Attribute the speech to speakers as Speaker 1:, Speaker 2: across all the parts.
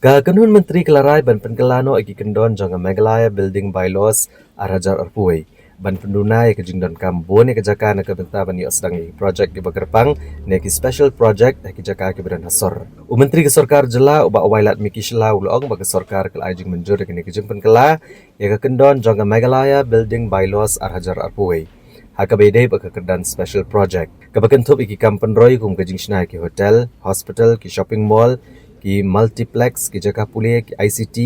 Speaker 1: Gagawin Menteri Kelarai ban penkelano igi kendon janga Meghalaya Building Bylaws arajar arpuai. Ban pendunai ke jingdon kambon ke jaka na kebenta ban yo sedang projek di Bagerpang neki special project ke jaka ke badan hasor. Menteri ke Sarkar jela uba wailat miki shla ulong ba ke Sarkar ke ajing menjur ke neki jing penkela ya ke kendon janga Meghalaya Building Bylaws arajar arpuai. Hakabede ba ke kedan special project. Kebakentup iki kampen roy kum ke jing shnai ke hotel, hospital, ke shopping mall, ki multiplex ki jaka pulih ki ICT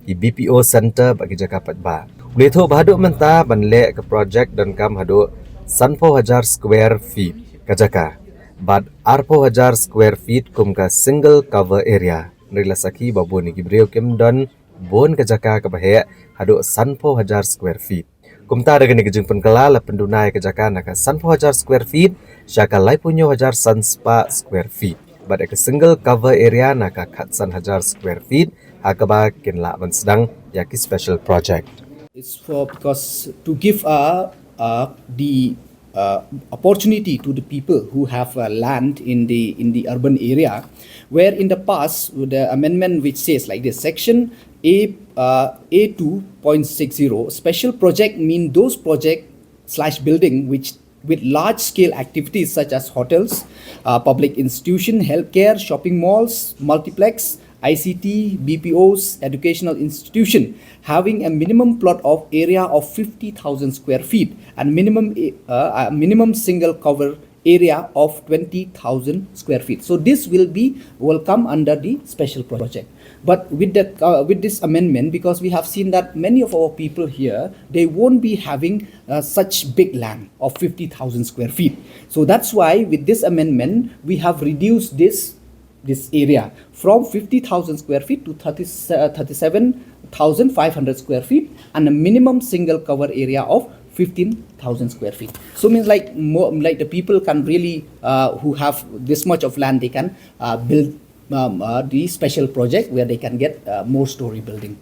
Speaker 1: ki BPO center bagi jaka patba. Boleh tu bahaduk mentah banle ke project dan kam haduk sanpo hajar square feet ke jaka. Bad arpo hajar square feet kum ka single cover area. Nrila saki babu ni gibreo kim don bon ke jaka ke bahaya haduk sanpo hajar square feet. Kumta ada gini kejeng penkela la pendunai ke jaka naka sanpo hajar square feet syaka lai punyo hajar sanspa square feet. But a single cover area naka katsan hajar square feet hakaba kinla ban sedang yaki special project.
Speaker 2: It's for because to give the opportunity to the people who have land in the urban area, where in the past the amendment which says like this section A2.60 special project mean those project / building which with large scale activities such as hotels, public institution, healthcare, shopping malls, multiplex, ICT, BPOs, educational institution having a minimum plot of area of 50,000 square feet and minimum single cover area of 20,000 square feet. So this will come under the special project. But with this amendment, because we have seen that many of our people here, they won't be having such big land of 50,000 square feet. So that's why with this amendment, we have reduced this area from 50,000 square feet to 37,500 square feet and a minimum single cover area of 15,000 square feet. So means like more like the people can really who have this much of land, they can build the special project where they can get more story building.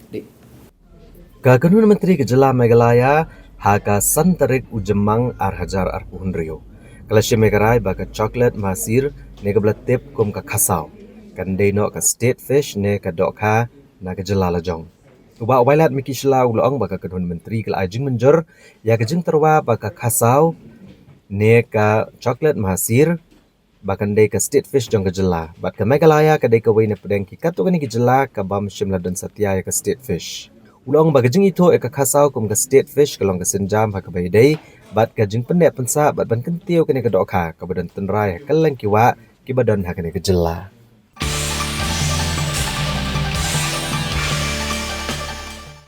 Speaker 1: Gagawin Menteri Kejela Meghalaya haka santarik ujemang arhajar arpuhun rio. Kalasya Meghalaya baka chocolate masir ne kablatip kum ka khasau. Kandai no ka state fish ne ka dokha na Kejela lajong. Uba wailat miki shla ulong baka kedun menteri kala ajing menjur ya kejing terwa baka khasau ne ka chocolate masir bahkan dai ka state fish jong Kejela. Bat ka Meghalaya ka dai ka wai ne pedang ki katu ni Kejela ka bam shimla dan satya ya ka state fish. Ulong baka jing ito ka khasau kum ka state fish kalong ka senjam ha ka bai dai bat ka jing pendek pensa bat ban kentiu ka ne ka dokha ka badan tenrai ka lang kiwa ki badan ha ka ne Kejela.